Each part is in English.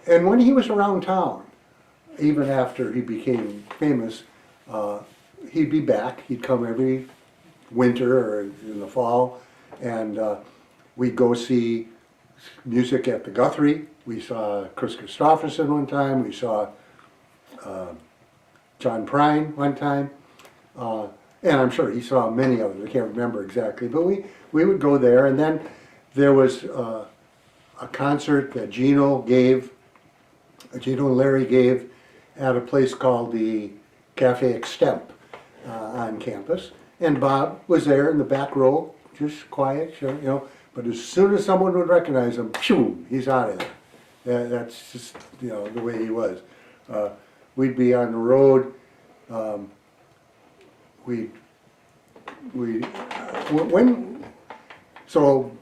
And when he was around town, even after he became famous, he'd be back. He'd come every winter or in the fall, and we'd go see music at the Guthrie. We saw Chris Christopherson one time. We saw John Prine one time. And I'm sure he saw many others. I can't remember exactly. But we would go there. And then there was a concert that Gino and Larry gave at a place called the Cafe Extemp on campus. And Bob was there in the back row, just quiet, sure, you know. But as soon as someone would recognize him, phew, he's out of there. That's just, you know, the way he was. We'd be on the road. So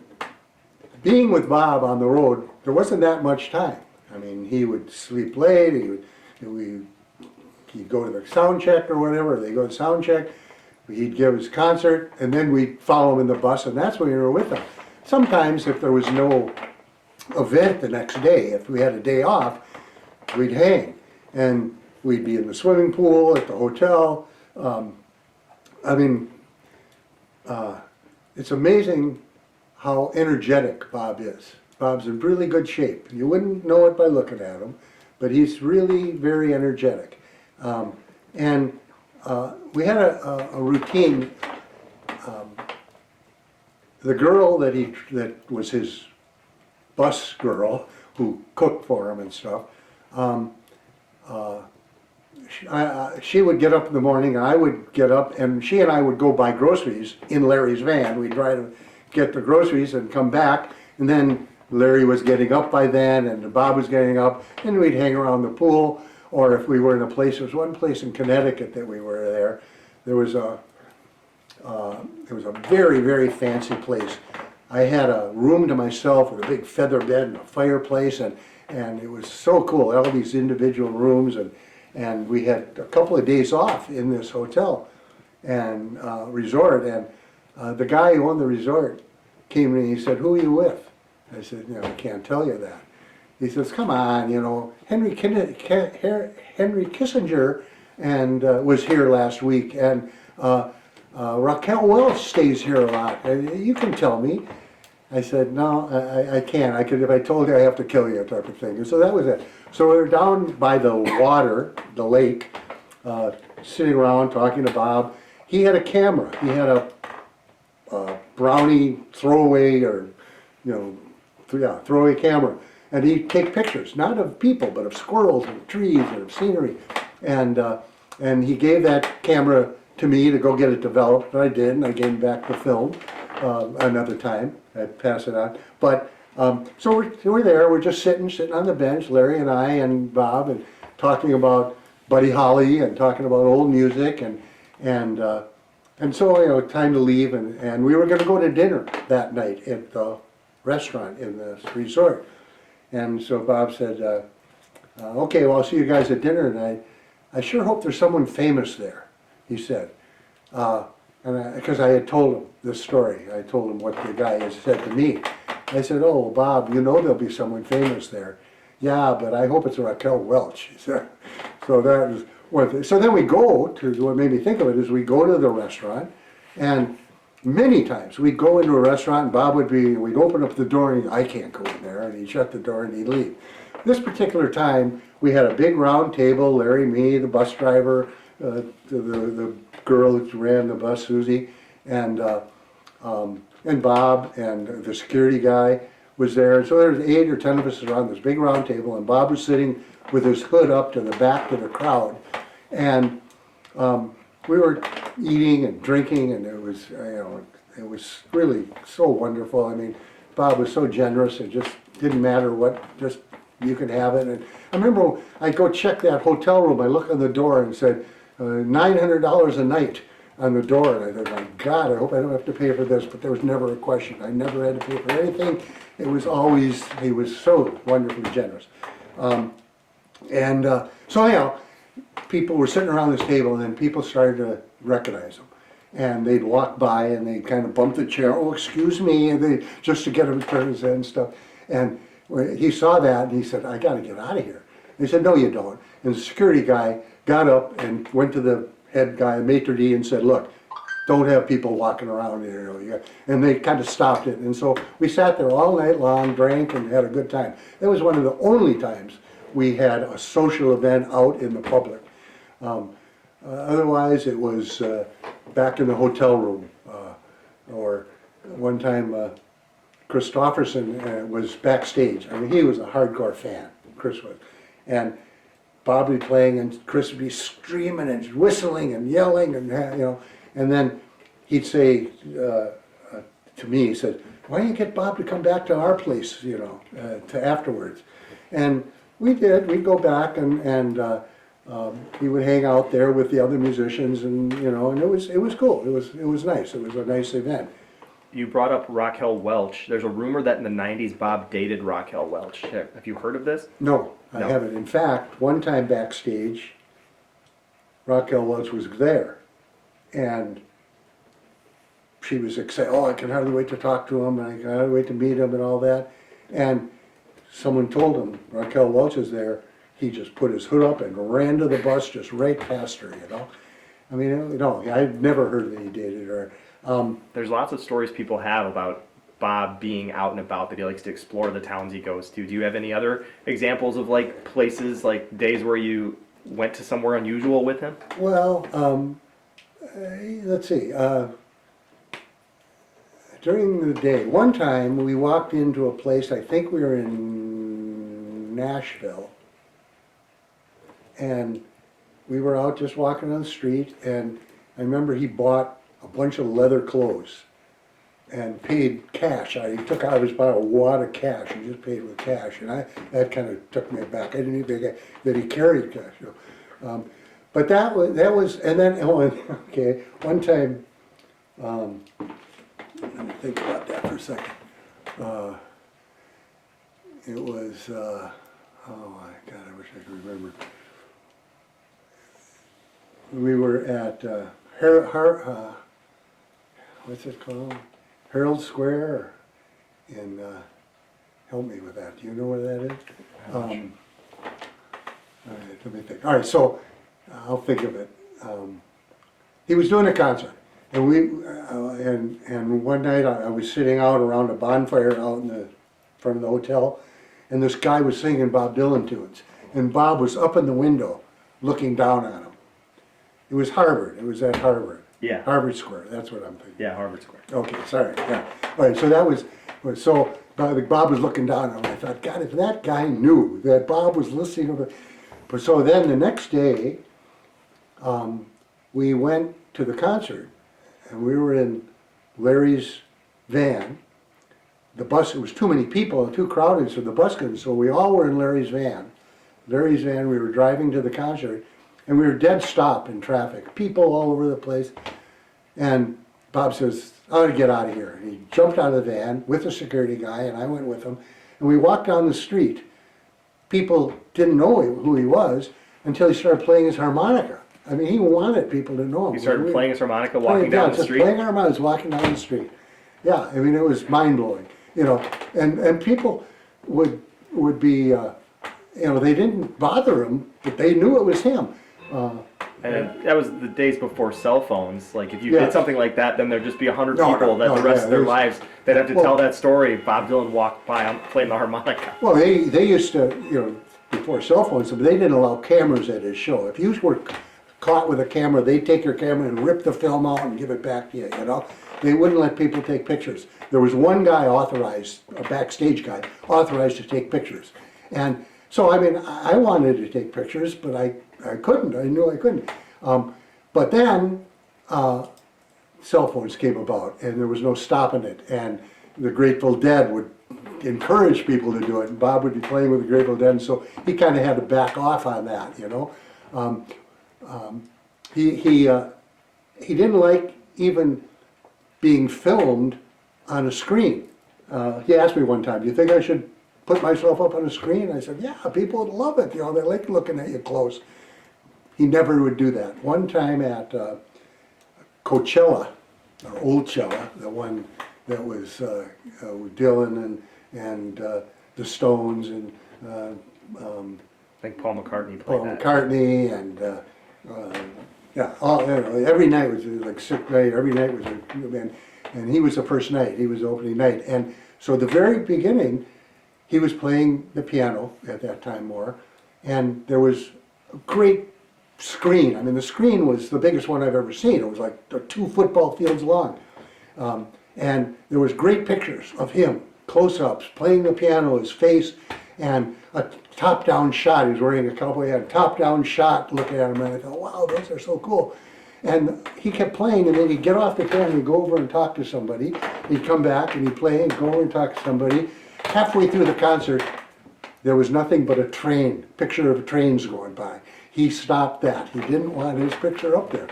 being with Bob on the road, there wasn't that much time. I mean, he would sleep late. He'd go to the sound check or whatever. They go to sound check. He'd give his concert, and then we'd follow him in the bus, and that's when we were with him. Sometimes, if there was no event the next day, if we had a day off, we'd hang, and we'd be in the swimming pool at the hotel. It's amazing how energetic Bob is. Bob's in really good shape. You wouldn't know it by looking at him, but he's really very energetic. We had a routine. The girl that was his bus girl, who cooked for him and stuff, she would get up in the morning, and I would get up, and she and I would go buy groceries in Larry's van. We'd try to get the groceries and come back, and then Larry was getting up by then, and Bob was getting up, and we'd hang around the pool. Or if we were in a place, there was one place in Connecticut that we were there. There was a very, very fancy place. I had a room to myself with a big feather bed and a fireplace, and it was so cool. All these individual rooms, and we had a couple of days off in this hotel and resort. And the guy who owned the resort came to me and he said, "Who are you with?" I said, "You know, I can't tell you that." He says, "Come on, you know, Henry Kissinger and was here last week, and Raquel Welch stays here a lot. You can tell me." I said, "No, I can't. I could, if I told you, I have to kill you," type of thing. And so that was it. So we were down by the water, the lake, sitting around talking to Bob. He had a camera. He had a Brownie throwaway, or throwaway camera. And he'd take pictures, not of people, but of squirrels and of trees and of scenery. And he gave that camera to me to go get it developed, and I did, and I gave him back the film another time. I'd pass it on. But, so we're there, we're just sitting on the bench, Larry and I and Bob, and talking about Buddy Holly and talking about old music, and so, you know, time to leave, and we were going to go to dinner that night at the restaurant in the resort. And so Bob said, "Okay, well, I'll see you guys at dinner tonight. I sure hope there's someone famous there," he said. Because I had told him this story. I told him what the guy had said to me. I said, "Oh, Bob, you know there'll be someone famous there." "Yeah, but I hope it's Raquel Welch," he said. So that was one thing. So then we go to, what made me think of it is we go to the restaurant, and many times we'd go into a restaurant and Bob we'd open up the door and I can't go in there, and he'd shut the door and he'd leave. This particular time we had a big round table, Larry, me, the bus driver, the girl who ran the bus, Susie, and Bob, and the security guy was there. And so there was 8 or 10 of us around this big round table, and Bob was sitting with his hood up to the back of the crowd. And we were eating and drinking, and it was, it was really so wonderful. I mean, Bob was so generous. It just didn't matter what, just you could have it. And I remember I'd go check that hotel room. I looked on the door and said, $900 a night on the door. And I thought, my God, I hope I don't have to pay for this. But there was never a question. I never had to pay for anything. It was always, he was so wonderfully generous. So anyhow, people were sitting around this table, and then people started to recognize him. And they'd walk by and they'd kind of bump the chair, "Oh, excuse me," and just to get him to turn his head and stuff. And he saw that and he said, I gotta get out of here. They said, no, you don't. And the security guy got up and went to the head guy, maitre d', and said, look, don't have people walking around here. And they kind of stopped it. And so we sat there all night long, drank, and had a good time. That was one of the only times we had a social event out in the public. Otherwise, it was back in the hotel room. Or one time, Christofferson was backstage. I mean, he was a hardcore fan, Chris was. And Bob would be playing, and Chris would be screaming and whistling and yelling, and and then he'd say to me, he said, "Why don't you get Bob to come back to our place, to afterwards?" And we did. We'd go back, and he would hang out there with the other musicians, and and it was cool. It was nice. It was a nice event. You brought up Raquel Welch. There's a rumor that in the 90s Bob dated Raquel Welch. Have you heard of this? No, I haven't. In fact, one time backstage, Raquel Welch was there, and she was excited. Oh, I can hardly wait to talk to him, and I can hardly wait to meet him, and all that. And someone told him Raquel Welch is there. He just put his hood up and ran to the bus, just right past her. I mean, I'd never heard that he dated her. There's lots of stories people have about Bob being out and about, that he likes to explore the towns he goes to. Do you have any other examples of places, days where you went to somewhere unusual with him? Well, let's see. During the day, one time we walked into a place, I think we were in Nashville, and we were out just walking on the street, and I remember he bought a bunch of leather clothes and paid cash. He took out of his pocket a wad of cash and just paid with cash, and that kind of took me aback. I didn't even think that he carried cash. But that was, and then okay, one time. Let me think about that for a second. It was, oh my God, I wish I could remember. We were at what's it called? Herald Square in, help me with that. Do you know where that is? All right, let me think. All right, so I'll think of it. He was doing a concert. And and one night I was sitting out around a bonfire out in the front of the hotel, and this guy was singing Bob Dylan tunes, and Bob was up in the window looking down on him. It was Harvard. It was at Harvard. Yeah. Harvard Square. That's what I'm thinking. Yeah, Harvard Square. Okay, sorry. Yeah. All right. So that was so. Bob was looking down on him. I thought, God, if that guy knew that Bob was listening to the. But so then the next day, we went to the concert. And we were in Larry's van. The bus, it was too many people and too crowded, so the bus couldn't. So we all were in Larry's van. We were driving to the concert, and we were dead stop in traffic. People all over the place. And Bob says, I ought to get out of here. And he jumped out of the van with the security guy, and I went with him. And we walked down the street. People didn't know who he was until he started playing his harmonica. I mean, he wanted people to know him. He started playing his harmonica walking down the street? Playing harmonica, walking down the street. Yeah, I mean, it was mind-blowing, and people would be, they didn't bother him, but they knew it was him. And that was the days before cell phones. If you did something like that, then there'd just be 100 people that the rest of their lives, they'd have to tell that story. Bob Dylan walked by playing the harmonica. Well, they used to, before cell phones, but they didn't allow cameras at his show. If you were caught with a camera, they'd take your camera and rip the film out and give it back to you, They wouldn't let people take pictures. There was one guy authorized, a backstage guy, authorized to take pictures. And so, I mean, I wanted to take pictures, but I couldn't. I knew I couldn't. But then cell phones came about, and there was no stopping it. And the Grateful Dead would encourage people to do it, and Bob would be playing with the Grateful Dead, and so he kind of had to back off on that, He didn't like even being filmed on a screen. He asked me one time, do you think I should put myself up on a screen? I said, yeah, people would love it. They like looking at you close. He never would do that. One time at Coachella, or Old Cella, the one that was with Dylan and the Stones and I think Paul McCartney played Paul that. McCartney and yeah, all, you know, every night was like sick night. Every night was and he was the first night. He was the opening night, and so at the very beginning, he was playing the piano at that time more, and there was a great screen. I mean, the screen was the biggest one I've ever seen. It was like 2 football fields long, and there was great pictures of him, close-ups, playing the piano, his face, and a top-down shot. He was wearing a cowboy hat, top-down shot, looking at him, and I thought, wow, those are so cool. And he kept playing, and then he'd get off the piano, he'd go over and talk to somebody. He'd come back, and he'd play, and go over and talk to somebody. Halfway through the concert, there was nothing but a train, picture of trains going by. He stopped that. He didn't want his picture up there,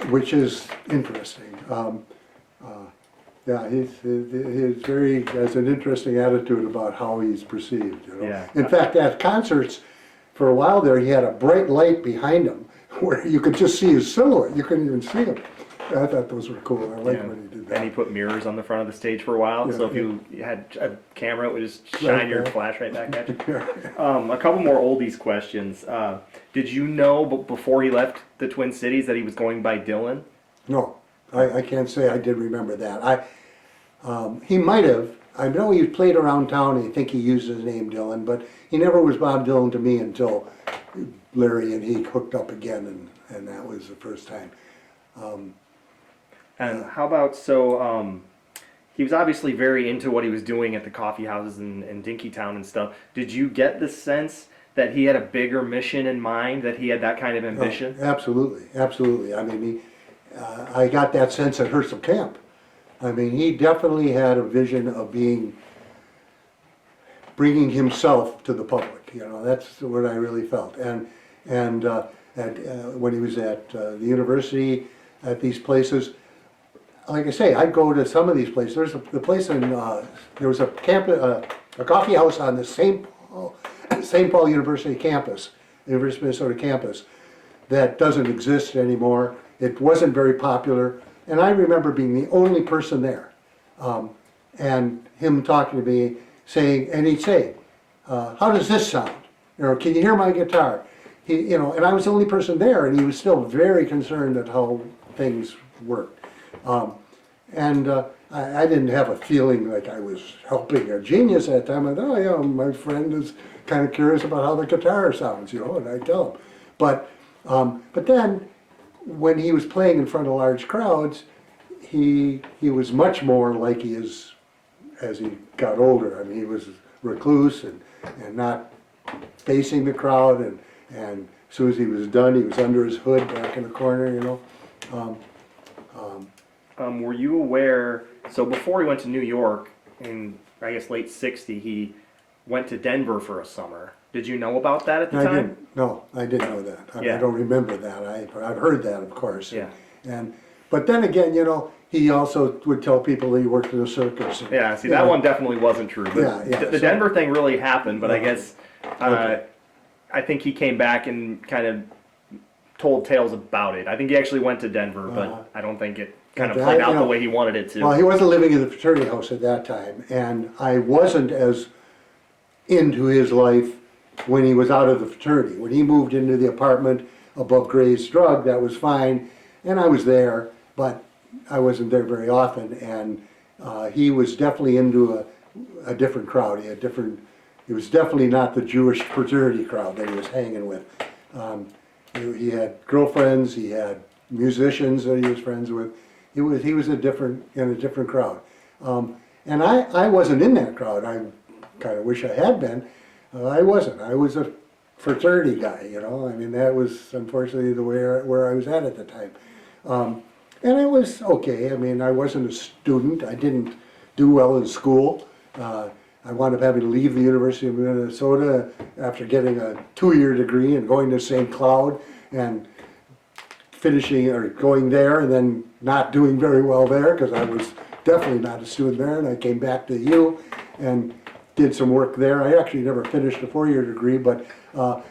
which is interesting. Yeah, he's very has an interesting attitude about how he's perceived. You know? Yeah. In fact, at concerts, for a while there, he had a bright light behind him where you could just see his silhouette. You couldn't even see him. I thought those were cool. I liked when he did that. And he put mirrors on the front of the stage for a while, Yeah, so if you had a camera, it would just shine your back. flash right back at you. Yeah. A couple more oldies questions. Did you know before he left the Twin Cities that he was going by Dylan? No, I can't say I did remember that. He might have. I know he played around town, and I think he used his name Dylan, but he never was Bob Dylan to me until Larry and he hooked up again, and that was the first time. And how about, he was obviously very into what he was doing at the coffee houses in Dinkytown and stuff. Did you get the sense that he had a bigger mission in mind, that he had that kind of ambition? Oh, absolutely, absolutely. I mean, I got that sense at Herschel Camp. I mean, he definitely had a vision of bringing himself to the public. You know, that's what I really felt. And when he was at the university, at these places, like I say, I'd go to some of these places. There's the place in there was a coffee house on the St. Paul University campus, University of Minnesota campus, that doesn't exist anymore. It wasn't very popular. And I remember being the only person there, and him talking to me, saying, and he'd say, "How does this sound? You know, can you hear my guitar?" You know, and I was the only person there, and he was still very concerned at how things worked. I didn't have a feeling like I was helping a genius at that time. I thought, oh yeah, my friend is kind of curious about how the guitar sounds, you know, and I tell him. But then, when he was playing in front of large crowds, he was much more like he is as he got older. I mean, he was recluse and not facing the crowd, and as soon as he was done, he was under his hood back in the corner, you know. Were you aware, so before he went to New York, in I guess late '60, he went to Denver for a summer. Did you know about that at the time? I didn't know that. I Yeah. don't remember that. I've heard that, of course. Yeah. But then again, you know, he also would tell people that he worked in a circus. Yeah, see, You that know, one definitely wasn't true. But Yeah, the so- Denver thing really happened, but I guess Okay. I think he came back and kind of told tales about it. I think he actually went to Denver, but I don't think it kind of Okay, played you out the know, way he wanted it to. Well, he wasn't living in the fraternity house at that time, and I wasn't as into his life when he was out of the fraternity. When he moved into the apartment above Gray's Drug, that was fine, and I was there, but I wasn't there very often, and he was definitely into a different crowd. It was definitely not the Jewish fraternity crowd that he was hanging with. He had girlfriends, he had musicians that he was friends with. He was in a different crowd. And I wasn't in that crowd. I kind of wish I had been. I wasn't. I was a fraternity guy, you know. I mean, that was unfortunately where I was at the time. And it was okay. I mean, I wasn't a student. I didn't do well in school. I wound up having to leave the University of Minnesota after getting a 2-year degree and going to St. Cloud and finishing or going there and then not doing very well there because I was definitely not a student there, and I came back to U and did some work there. I actually never finished a 4-year degree, but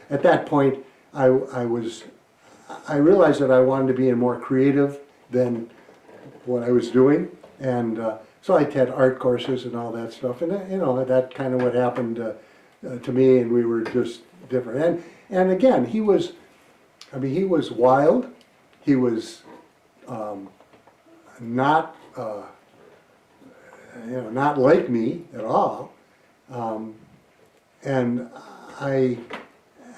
at that point I realized that I wanted to be more creative than what I was doing, and so I had art courses and all that stuff, and you know, that kind of what happened to me, and we were just different. And again, he was, I mean, he was wild. He was not, you know, not like me at all. And I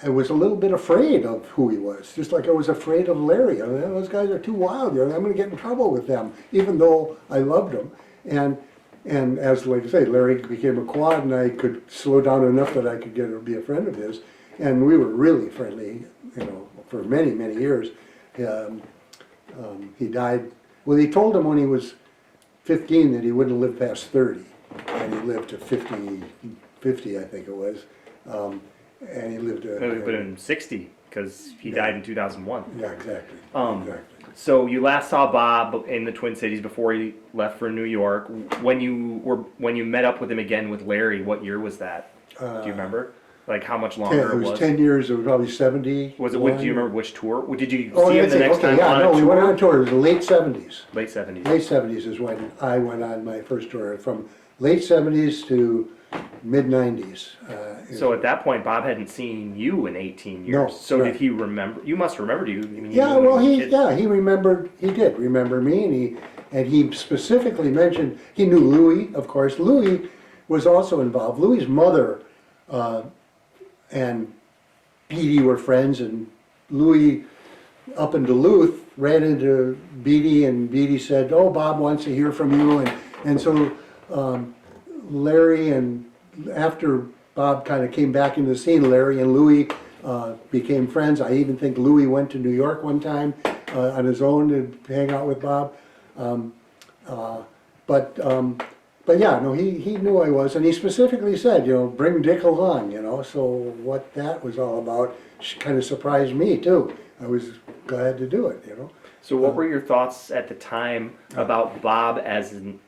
was a little bit afraid of who he was, just like I was afraid of Larry. I mean, those guys are too wild. You know, I'm going to get in trouble with them, even though I loved them. And as, like I say, Larry became a quad, and I could slow down enough that I could get to be a friend of his. And we were really friendly, you know, for many, many years. He died. Well, he told him when he was 15 that he wouldn't live past 30, and he lived to 50, I think it was. And he lived But in 60, because he died in 2001. Yeah, exactly. Exactly. So you last saw Bob in the Twin Cities before he left for New York. When you met up with him again with Larry, what year was that? Do you remember? Like how much longer It was 10 years. It was probably 70. Was it? Do you remember which tour? Did you Oh, see him that's the it. next Okay, time yeah, on no, a we tour? went on a tour. It was the late 70s. Late 70s. Late 70s is when I went on my first tour, from late 70s to mid 90s. So at that point, Bob hadn't seen you in 18 years. No, So right. did he remember? You must remember, do you? I mean, you Yeah, knew him well, as a kid. he remembered, he did remember me, and he specifically mentioned, he knew Louie, of course. Louie was also involved. Louie's mother and Petey were friends, and Louie, up in Duluth, ran into Beatty, and Beatty said, "Oh, Bob wants to hear from you," and so Larry, and after Bob kind of came back into the scene, Larry and Louie became friends. I even think Louie went to New York one time on his own to hang out with Bob. But yeah, no, he knew I was, and he specifically said, you know, bring Dick along, you know. So what that was all about kind of surprised me too. I was glad to do it, you know. So what were your thoughts at the time about Bob as an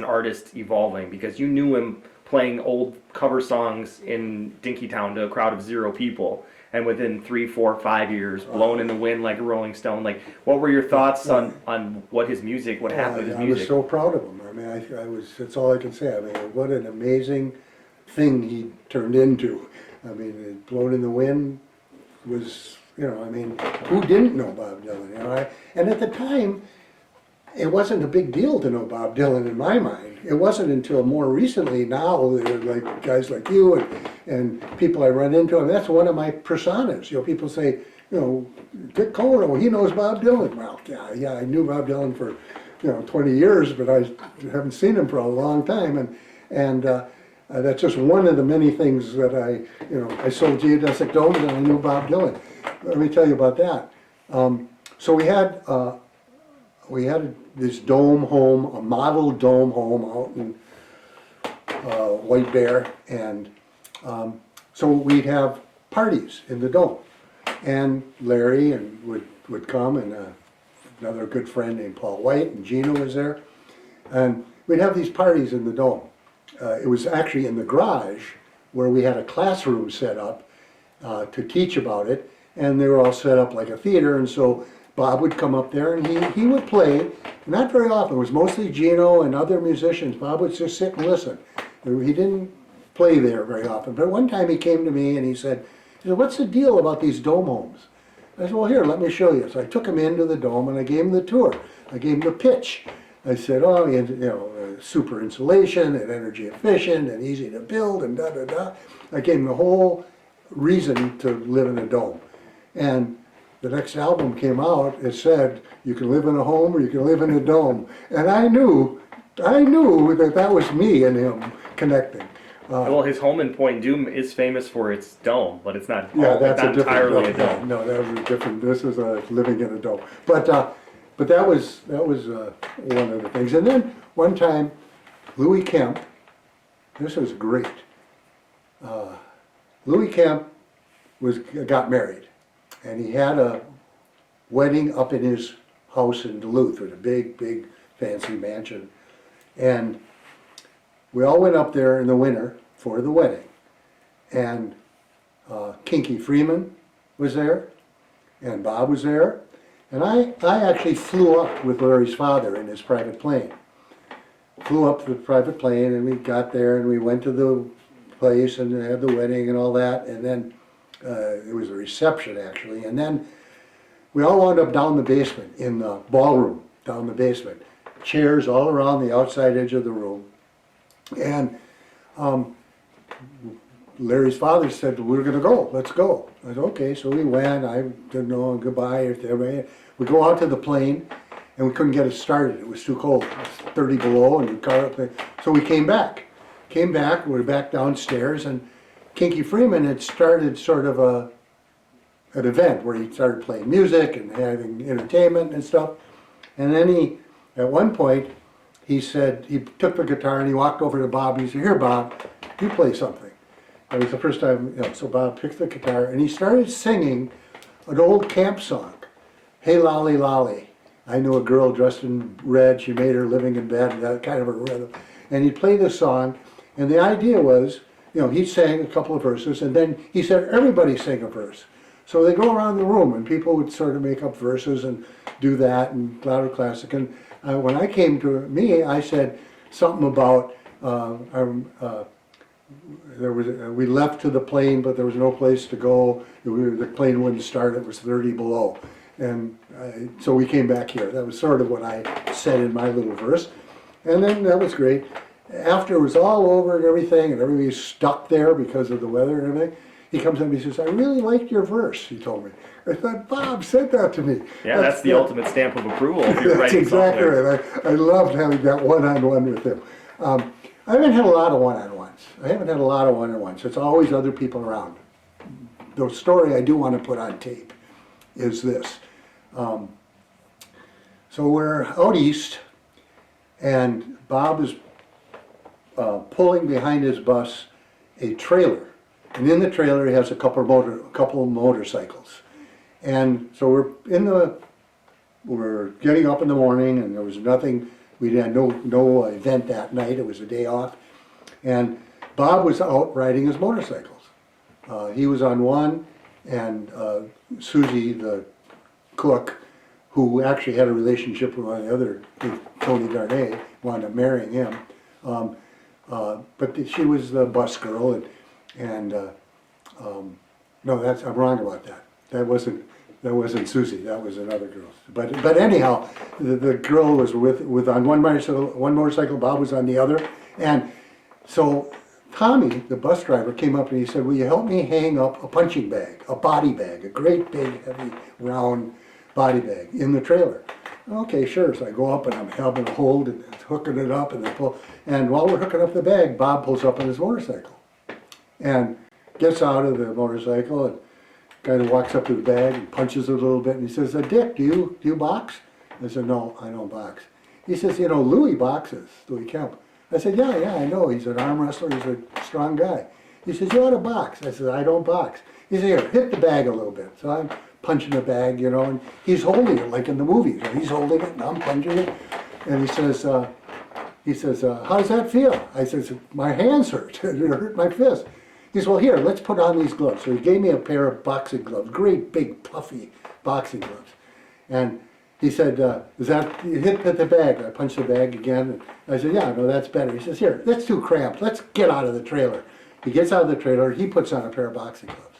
artist evolving? Because you knew him playing old cover songs in Dinkytown to a crowd of 0 people, and within 3, 4, 5 years, blown in the wind like a Rolling Stone. Like, what were your thoughts on what his music, what happened with his I was music? so proud of him. I mean, I was, that's all I can say. I mean, what an amazing thing he turned into. I mean, Blown in the Wind was, you know, I mean, who didn't know Bob Dylan, you know? And at the time, it wasn't a big deal to know Bob Dylan in my mind. It wasn't until more recently now, like guys like you and people I run into. I mean, that's one of my personas. You know, people say, you know, Dick Cohn, oh, he knows Bob Dylan. Well, yeah, I knew Bob Dylan for, you know, 20 years, but I haven't seen him for a long time. And that's just one of the many things that I sold Geodesic domes and I knew Bob Dylan. Let me tell you about that. So we had this dome home, a model dome home out in White Bear, and so we'd have parties in the dome. And Larry would come, and another good friend named Paul White, and Gino was there. And we'd have these parties in the dome. It was actually in the garage where we had a classroom set up to teach about it, and they were all set up like a theater, and so Bob would come up there and he would play, not very often, it was mostly Gino and other musicians. Bob would just sit and listen. He didn't play there very often, but one time he came to me and he said, "What's the deal about these dome homes?" I said, "Well, here, let me show you." So I took him into the dome and I gave him the tour. I gave him the pitch. I said, "Oh, you know, super insulation and energy efficient and easy to build and da-da-da." I gave him the whole reason to live in a dome. And the next album came out, it said, "You can live in a home or you can live in a dome." And I knew that was me and him connecting. Well, his home in Point Doom is famous for its dome, but it's not, Yeah, that's not a different, entirely a dome. no, that was a different, this was living in a dome. But that was one of the things. And then one time, Louie Kemp, this was great. Louie Kemp got married, and he had a wedding up in his house in Duluth with a big, big, fancy mansion. And we all went up there in the winter for the wedding. And Kinky Freeman was there, and Bob was there. And I actually flew up with Larry's father in his private plane. flew up to the private plane, and we got there, and we went to the place, and had the wedding and all that, and then it was a reception, actually, and then we all wound up down the basement, in the ballroom, down the basement. Chairs all around the outside edge of the room. And Larry's father said, we're gonna go, let's go. I said, okay, so we went, I didn't know, goodbye to everybody. We go out to the plane, and we couldn't get it started, it was too cold. It was 30 below, and the car, so we came back. We were back downstairs, and Kinky Freeman had started sort of an event where he started playing music and having entertainment and stuff. And then at one point, he said, he took the guitar and he walked over to Bob, and he said, here Bob, you play something. It was the first time, so Bob picked the guitar and he started singing an old camp song, Hey Lolly Lolly. I knew a girl dressed in red, she made her living in bed, that kind of a rhythm. And he played this song, and the idea was, he sang a couple of verses, and then he said, everybody sing a verse. So they go around the room, and people would sort of make up verses and do that, and louder classic. And when I came to me, I said something about, we left to the plane, but there was no place to go. The plane wouldn't start, it was 30 below. And so we came back here. That was sort of what I said in my little verse. And then that was great. After it was all over and everybody's stuck there because of the weather and everything, he comes up and he says, I really liked your verse, he told me. I thought, Bob said that to me. Yeah, that's the ultimate stamp of approval if you're That's writing exactly something. right. I loved having that one-on-one with him. I haven't had a lot of one-on-ones. It's always other people around. The story I do want to put on tape is this. So we're out east, and Bob is pulling behind his bus a trailer. And in the trailer he has a couple of motorcycles. And so we're getting up in the morning, and there was nothing, we had no event that night, it was a day off. And Bob was out riding his motorcycles. He was on one, and Susie, the cook, who actually had a relationship with one of the other, Tony Darnay, wound up marrying him. But she was the bus girl, and no, I'm wrong about that. That wasn't Susie. That was another girl. But anyhow, the girl was with on one motorcycle. Bob was on the other, and so Tommy, the bus driver, came up and he said, "Will you help me hang up a punching bag, a body bag, a great big heavy round body bag in the trailer?" Okay, sure. So I go up and I'm helping hold and hooking it up and then pull. And while we're hooking up the bag, Bob pulls up on his motorcycle and gets out of the motorcycle and kind of walks up to the bag and punches it a little bit. And he says, "Dick, do you box?" I said, "No, I don't box." He says, Louie boxes, Louie Kemp. I said, yeah, I know. He's an arm wrestler. He's a strong guy. He says, "You ought to box." I said, "I don't box." He said, "Here, hit the bag a little bit." So I'm punching the bag, and he's holding it like in the movies. He's holding it and I'm punching it. And he says, "How does that feel?" I says, "My hands hurt. It hurt my fist." He says, "Well, here, let's put on these gloves." So he gave me a pair of boxing gloves, great big puffy boxing gloves. And he said, you hit the bag?" I punched the bag again. And I said, "Yeah, no, that's better." He says, "Here, that's too cramped. Let's get out of the trailer." He gets out of the trailer, he puts on a pair of boxing gloves.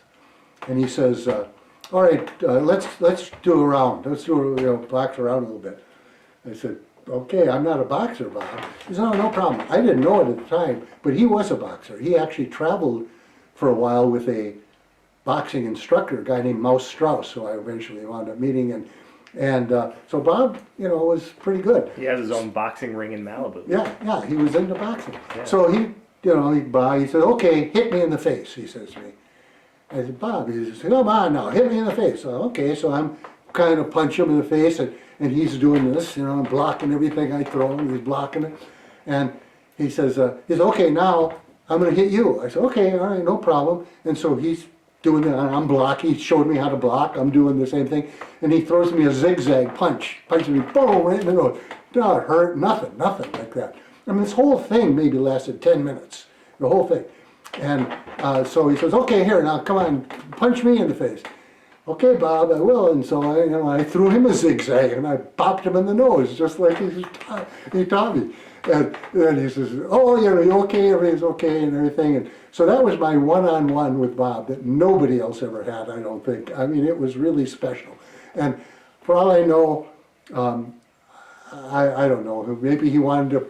And he says, "All right, let's do a round. Let's do box around a little bit." I said, "Okay, I'm not a boxer, Bob." He said, "No problem." I didn't know it at the time, but he was a boxer. He actually traveled for a while with a boxing instructor, a guy named Mouse Strauss, who I eventually wound up meeting. And so Bob, was pretty good. He has his own boxing ring in Malibu. Yeah, he was into boxing. Yeah. So he said, "Okay, hit me in the face," he says to me. I said, "Bob," he says, "Come on now, hit me in the face." So, okay, so I'm kind of punch him in the face, and he's doing this, and blocking everything I throw him, he's blocking it. And he says, "Okay, now I'm going to hit you." I said, "Okay, all right, no problem." And so he's doing that, I'm blocking, he showed me how to block, I'm doing the same thing. And he throws me a zigzag punch, punches me, boom, right in the nose. No, it hurt, nothing like that. I mean, this whole thing maybe lasted 10 minutes, the whole thing. And so he says, "Okay, here, now come on, punch me in the face." "Okay, Bob, I will." And so I threw him a zigzag and I popped him in the nose, just like he taught me. And then he says, oh, you know, you okay, everything's okay and everything. And so that was my one-on-one with Bob that nobody else ever had, I don't think. I mean, it was really special. And for all I know, I don't know, maybe he wanted to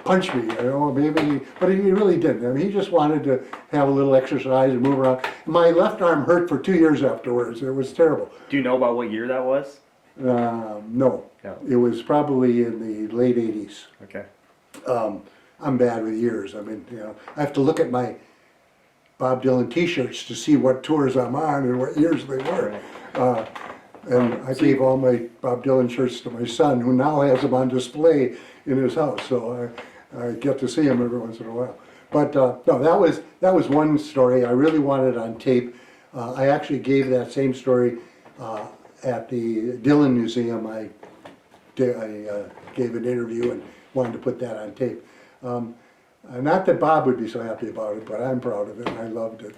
punch me, you know, but he really didn't. I mean, he just wanted to have a little exercise and move around. My left arm hurt for 2 years afterwards. It was terrible. Do you know about what year that was? No, No. it was probably in the late 80s. Okay. I'm bad with years. I mean, you know, I have to look at my Bob Dylan T-shirts to see what tours I'm on and what years they were. Right. And I gave all my Bob Dylan shirts to my son, who now has them on display in his house. So I get to see him every once in a while. But no, that was one story. I really wanted on tape. I actually gave that same story at the Dylan Museum. I gave an interview and wanted to put that on tape. Not that Bob would be so happy about it, but I'm proud of it and I loved it.